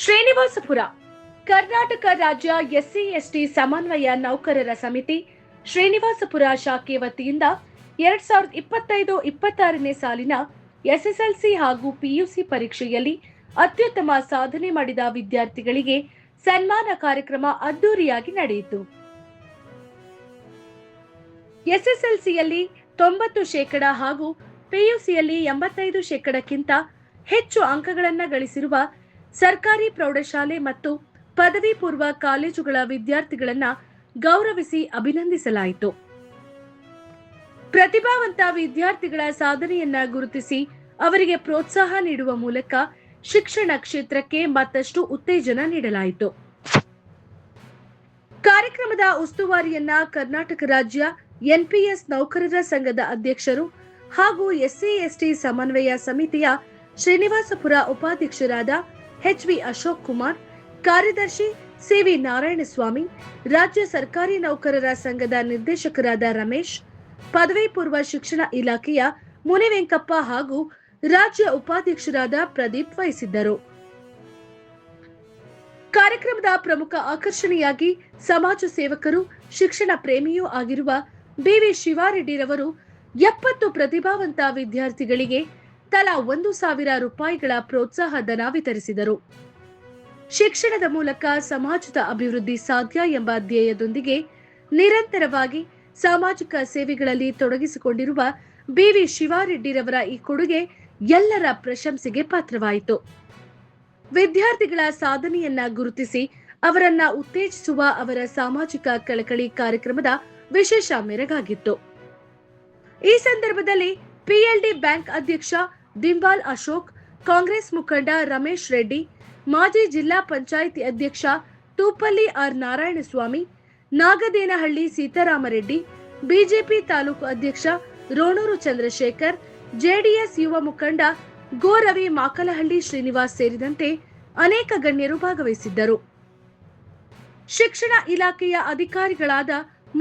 ಶ್ರೀನಿವಾಸಪುರ ಕರ್ನಾಟಕ ರಾಜ್ಯ SC ST ಸಮನ್ವಯ ನೌಕರರ ಸಮಿತಿ ಶ್ರೀನಿವಾಸಪುರ ಶಾಖೆ ವತಿಯಿಂದ 2025-26ನೇ ಸಾಲಿನ ಎಸ್ಎಸ್ಎಲ್ಸಿ ಹಾಗೂ ಪಿಯುಸಿ ಪರೀಕ್ಷೆಯಲ್ಲಿ ಅತ್ಯುತ್ತಮ ಸಾಧನೆ ಮಾಡಿದ ವಿದ್ಯಾರ್ಥಿಗಳಿಗೆ ಸನ್ಮಾನ ಕಾರ್ಯಕ್ರಮ ಅದ್ದೂರಿಯಾಗಿ ನಡೆಯಿತು. ಎಸ್ಎಸ್ಎಲ್ಸಿಯಲ್ಲಿ 90% ಹಾಗೂ ಪಿಯುಸಿಯಲ್ಲಿ 85%ಕ್ಕಿಂತ ಹೆಚ್ಚು ಅಂಕಗಳನ್ನು ಗಳಿಸಿರುವ ಸರ್ಕಾರಿ ಪ್ರೌಢಶಾಲೆ ಮತ್ತು ಪದವಿ ಪೂರ್ವ ಕಾಲೇಜುಗಳ ವಿದ್ಯಾರ್ಥಿಗಳನ್ನು ಗೌರವಿಸಿ ಅಭಿನಂದಿಸಲಾಯಿತು. ಪ್ರತಿಭಾವಂತ ವಿದ್ಯಾರ್ಥಿಗಳ ಸಾಧನೆಯನ್ನ ಗುರುತಿಸಿ ಅವರಿಗೆ ಪ್ರೋತ್ಸಾಹ ನೀಡುವ ಮೂಲಕ ಶಿಕ್ಷಣ ಕ್ಷೇತ್ರಕ್ಕೆ ಮತ್ತಷ್ಟು ಉತ್ತೇಜನ ನೀಡಲಾಯಿತು. ಕಾರ್ಯಕ್ರಮದ ಉಸ್ತುವಾರಿಯನ್ನ ಕರ್ನಾಟಕ ರಾಜ್ಯ ಎನ್ಪಿಎಸ್ ನೌಕರರ ಸಂಘದ ಅಧ್ಯಕ್ಷರು ಹಾಗೂ ಎಸ್ಸಿ ಎಸ್ಟಿ ಸಮನ್ವಯ ಸಮಿತಿಯ ಶ್ರೀನಿವಾಸಪುರ ಉಪಾಧ್ಯಕ್ಷರಾದ ಎಚ್.ವಿ. ಅಶೋಕ್ ಕುಮಾರ್, ಕಾರ್ಯದರ್ಶಿ ಸಿ.ವಿ. ನಾರಾಯಣಸ್ವಾಮಿ, ರಾಜ್ಯ ಸರ್ಕಾರಿ ನೌಕರರ ಸಂಘದ ನಿರ್ದೇಶಕರಾದ ರಮೇಶ್, ಪದವಿ ಪೂರ್ವ ಶಿಕ್ಷಣ ಇಲಾಖೆಯ ಮುನಿವೆಂಕಪ್ಪ ಹಾಗೂ ರಾಜ್ಯ ಉಪಾಧ್ಯಕ್ಷರಾದ ಪ್ರದೀಪ್ ವಹಿಸಿದ್ದರು. ಕಾರ್ಯಕ್ರಮದ ಪ್ರಮುಖ ಆಕರ್ಷಣೆಯಾಗಿ ಸಮಾಜ ಸೇವಕರು, ಶಿಕ್ಷಣ ಪ್ರೇಮಿಯೂ ಆಗಿರುವ ಬಿ.ವಿ. ಶಿವಾರೆಡ್ಡಿರವರು 70 ಪ್ರತಿಭಾವಂತ ವಿದ್ಯಾರ್ಥಿಗಳಿಗೆ ತಲಾ 1,000 ರೂಪಾಯಿಗಳ ಪ್ರೋತ್ಸಾಹ ಧನ ವಿತರಿಸಿದರು. ಶಿಕ್ಷಣದ ಮೂಲಕ ಸಮಾಜದ ಅಭಿವೃದ್ಧಿ ಸಾಧ್ಯ ಎಂಬ ಧ್ಯೇಯದೊಂದಿಗೆ ನಿರಂತರವಾಗಿ ಸಾಮಾಜಿಕ ಸೇವೆಗಳಲ್ಲಿ ತೊಡಗಿಸಿಕೊಂಡಿರುವ ಬಿ.ವಿ. ಶಿವಾರೆಡ್ಡಿರವರ ಈ ಕೊಡುಗೆ ಎಲ್ಲರ ಪ್ರಶಂಸೆಗೆ ಪಾತ್ರವಾಯಿತು. ವಿದ್ಯಾರ್ಥಿಗಳ ಸಾಧನೆಯನ್ನ ಗುರುತಿಸಿ ಅವರನ್ನ ಉತ್ತೇಜಿಸುವ ಅವರ ಸಾಮಾಜಿಕ ಕಳಕಳಿ ಕಾರ್ಯಕ್ರಮದ ವಿಶೇಷ ಮೆರಗಾಗಿತ್ತು. ಈ ಸಂದರ್ಭದಲ್ಲಿ ಪಿಎಲ್ಡಿ ಬ್ಯಾಂಕ್ ಅಧ್ಯಕ್ಷ ದಿಂಬಾಲ್ ಅಶೋಕ್, ಕಾಂಗ್ರೆಸ್ ಮುಖಂಡ ರಮೇಶ್ ರೆಡ್ಡಿ, ಮಾಜಿ ಜಿಲ್ಲಾ ಪಂಚಾಯಿತಿ ಅಧ್ಯಕ್ಷ ತೂಪಲ್ಲಿ ಆರ್ ನಾರಾಯಣಸ್ವಾಮಿ, ನಾಗದೇನಹಳ್ಳಿ ಸೀತಾರಾಮರೆಡ್ಡಿ, ಬಿಜೆಪಿ ತಾಲೂಕು ಅಧ್ಯಕ್ಷ ರೋಣೂರು ಚಂದ್ರಶೇಖರ್, ಜೆಡಿಎಸ್ ಯುವ ಮುಖಂಡ ಗೋರವಿ ಮಾಕಲಹಳ್ಳಿ ಶ್ರೀನಿವಾಸ್ ಸೇರಿದಂತೆ ಅನೇಕ ಗಣ್ಯರು ಭಾಗವಹಿಸಿದ್ದರು. ಶಿಕ್ಷಣ ಇಲಾಖೆಯ ಅಧಿಕಾರಿಗಳಾದ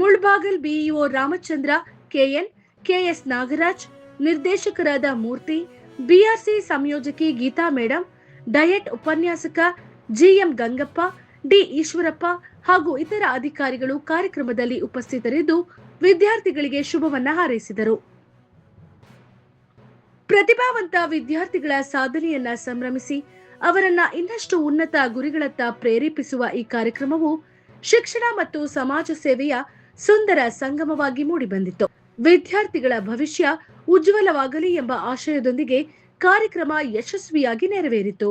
Mulbagal BEO Ramachandra KN, KS Nagaraj, ನಿರ್ದೇಶಕರಾದ ಮೂರ್ತಿ, ಬಿಆರ್ಸಿ ಸಂಯೋಜಕಿ ಗೀತಾ ಮೇಡಂ, ಡಯಟ್ ಉಪನ್ಯಾಸಕ ಜಿಎಂ ಗಂಗಪ್ಪ, ಡಿ ಈಶ್ವರಪ್ಪ ಹಾಗೂ ಇತರ ಅಧಿಕಾರಿಗಳು ಕಾರ್ಯಕ್ರಮದಲ್ಲಿ ಉಪಸ್ಥಿತರಿದ್ದು ವಿದ್ಯಾರ್ಥಿಗಳಿಗೆ ಶುಭವನ್ನ ಹಾರೈಸಿದರು. ಪ್ರತಿಭಾವಂತ ವಿದ್ಯಾರ್ಥಿಗಳ ಸಾಧನೆಯನ್ನ ಸಂಭ್ರಮಿಸಿ ಅವರನ್ನ ಇನ್ನಷ್ಟು ಉನ್ನತ ಗುರಿಗಳತ್ತ ಪ್ರೇರೇಪಿಸುವ ಈ ಕಾರ್ಯಕ್ರಮವು ಶಿಕ್ಷಣ ಮತ್ತು ಸಮಾಜ ಸೇವೆಯ ಸುಂದರ ಸಂಗಮವಾಗಿ ಮೂಡಿಬಂದಿತು. ವಿದ್ಯಾರ್ಥಿಗಳ ಭವಿಷ್ಯ ಉಜ್ವಲವಾಗಲಿ ಎಂಬ ಆಶಯದೊಂದಿಗೆ ಕಾರ್ಯಕ್ರಮ ಯಶಸ್ವಿಯಾಗಿ ನೆರವೇರಿತು.